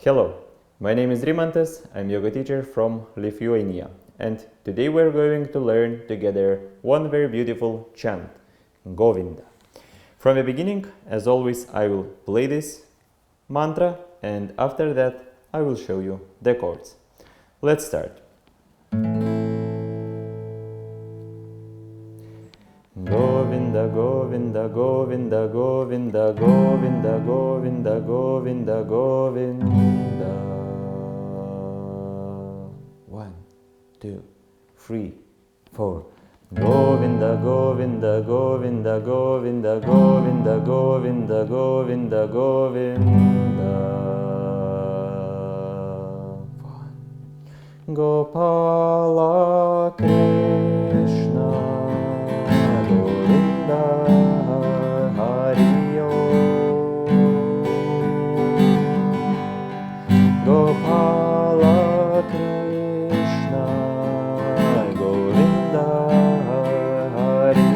Hello, my name is Rimantas, I'm yoga teacher from Lithuania, and today we're going to learn together one very beautiful chant, Govinda. From the beginning, as always, I will play this mantra, and after that I will show you the chords. Let's start. Govinda, Govinda, Govinda, Govinda, Govinda, Govinda, Govinda, Govinda. 1, 2, 3, 4. Govinda, Govinda, Govinda, Govinda, Govinda, Govinda, Govinda, Govinda. 1. Gopala Krishna. Gopala Krishna, Govinda Hari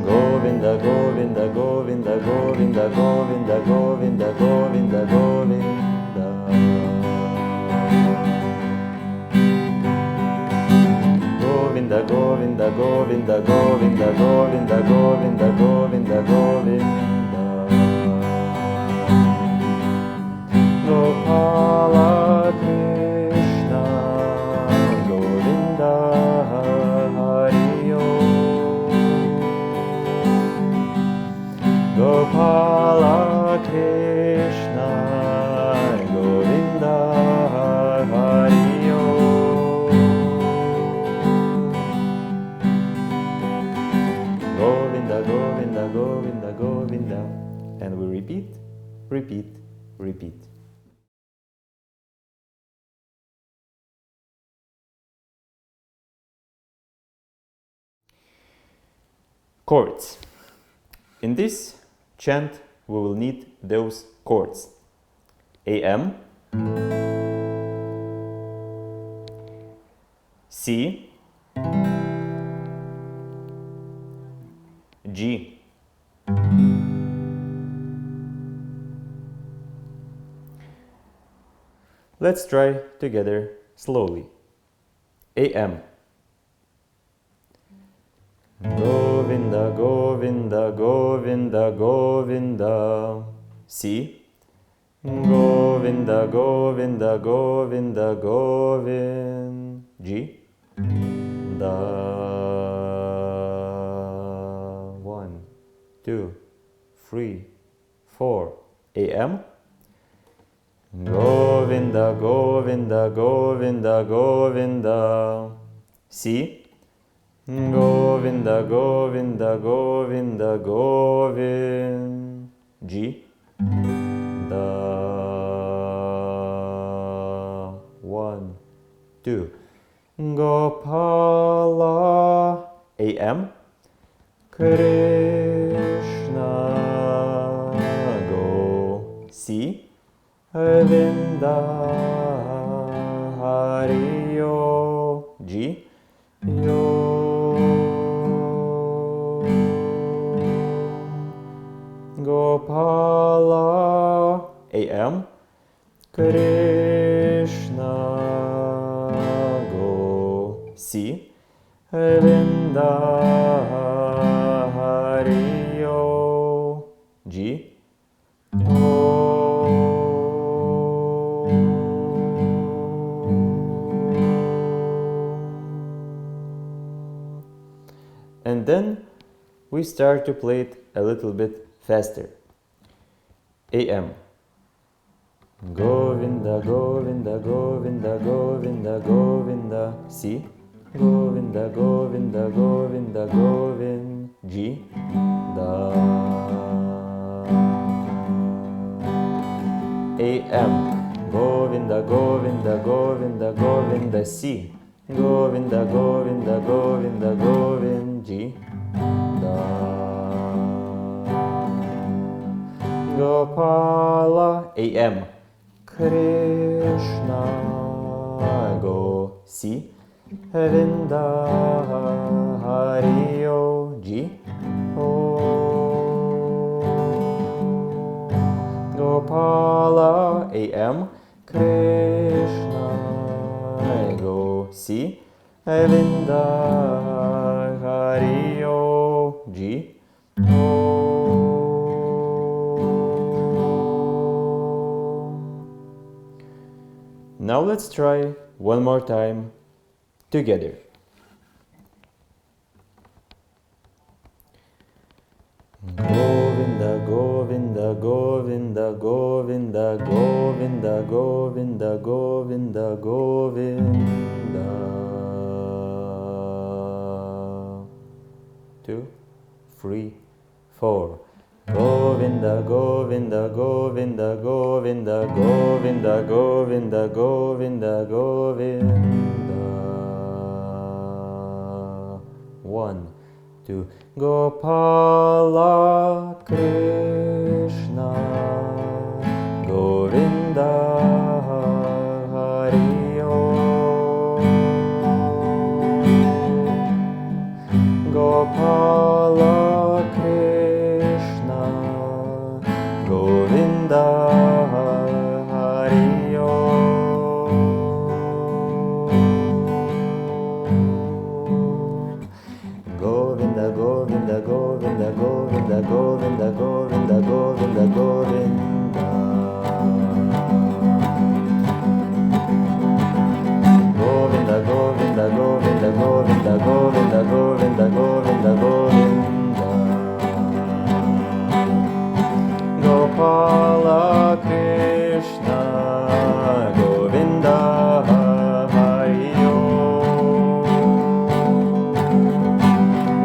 Govinda, Govinda, Govinda, Govinda, Govinda, Govinda, Govinda, Govinda. Govinda, Govinda, Govinda, Govinda, Govinda, Govinda, Govinda, Govinda. Gopala Krishna, Govinda Hari Gopala Krishna, Govinda Hari Govinda, Govinda, Govinda, Govinda. And we repeat, repeat, repeat. Chords. In this chant, we will need those chords. AM, C, G. Let's try together slowly. AM. Govinda, Govinda, Govinda, Govinda. C. Govinda, Govinda, Govinda, Govinda. G. Da. 1, 2, 3, 4. AM. Govinda, Govinda, Govinda, Govinda. C. Govinda, Govinda, Govinda, Govinda. G. Da. 1, 2. Gopala. AM. Krishna. Go. C. Govinda Hari G. Yo. Gopala AM. Krishna. Go. C. Govinda Hari G. And then we start to play it a little bit faster. AM. Govinda, Govinda, Govinda, Govinda, Govinda. C. Govinda, Govinda, Govinda, Govinda. G. Da. AM. Govinda, Govinda, Govinda, Govinda. C. Govinda, Govinda, Govinda, Govinda. G. Da. Gopala AM. Krishna. Go. C. Govinda Hari G. O. A-M, Krishna, go, C, Govinda, Hari, O, G, O. Now let's try one more time together. Govinda, Govinda, Govinda, Govinda, Govinda, Govinda, Govinda, Govinda. 2, 3, 4. Govinda, Govinda, Govinda, Govinda, Govinda, Govinda, Govinda, Govinda. 1, 2. Gopala, Krishna, Govinda, Hari, Om. Gopala, Krishna, Govinda, Hari, Om. Govinda, Govinda, Govinda, Govinda, Govinda, Govinda, Govinda, Govinda. Govinda, Govinda, Govinda, Govinda, Govinda, Govinda, Govinda, Govinda. Gopala, Krishna, Govinda, Hari,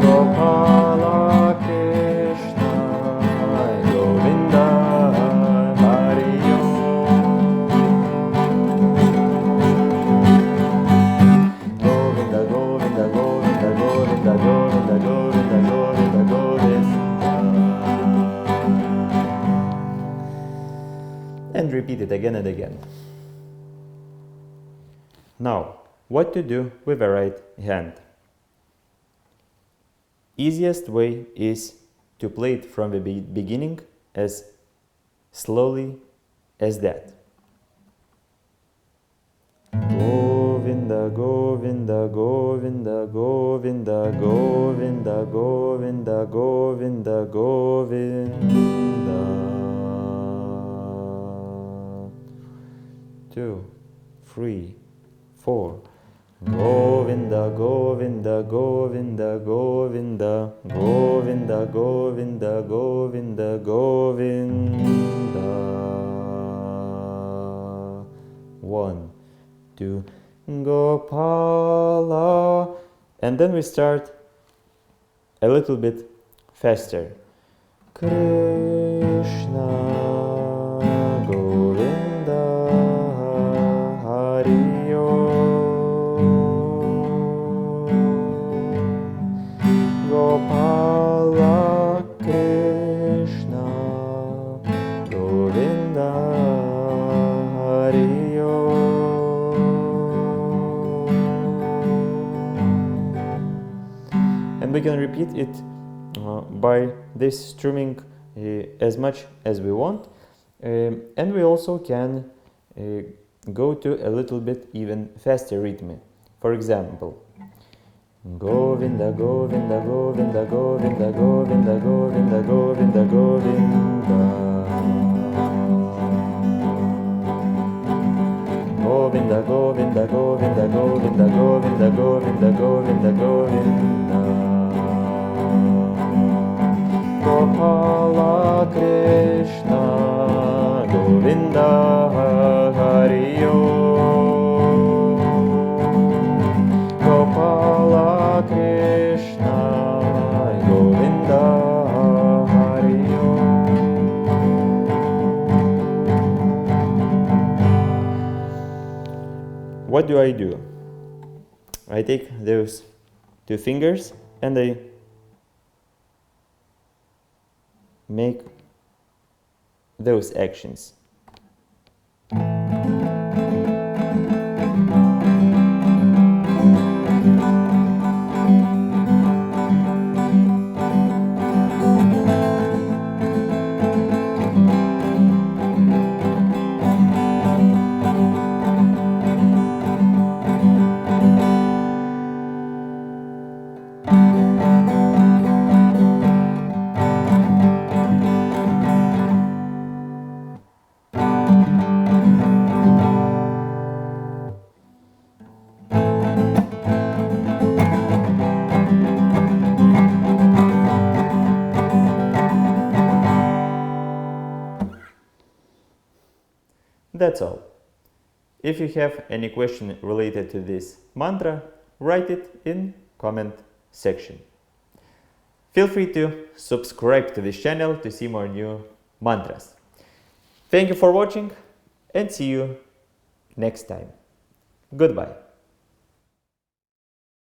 Gopala, Krishna, Govinda, Hari, Govinda, Govinda, Govinda, Govinda, Govinda, Govinda, Govinda, Govinda. And repeat it again and again. Now, what to do with the right hand? Easiest way is to play it from the beginning as slowly as that. Govinda, Govinda, Govinda, Govinda, Govinda, Govinda, Govinda, Govinda. 2, 3, 4. Govinda, Govinda, Govinda, Govinda, Govinda, Govinda, Govinda, Govinda. 1, 2. Gopala. And then we start a little bit faster. Krishna, Govinda, Hari, Gopala, Krishna, Govinda, Hari. And we can repeat it by this strumming as much as we want, and we also can go to a little bit even faster rhythm. For example, Govinda, Govinda, Govinda, Govinda, Govinda, Govinda, Govinda, Govinda. Govinda, Govinda, Govinda, Govinda, Govinda, Govinda, Govinda, Govinda. Gopala, Krishna, Govinda, Hari, Gopala, Krishna, Govinda, Hari. What do? I take those 2 fingers and I make those actions. that's all. If you have any question related to this mantra, write it in comment section. Feel free to subscribe to this channel to see more new mantras. Thank you for watching and see you next time. Goodbye.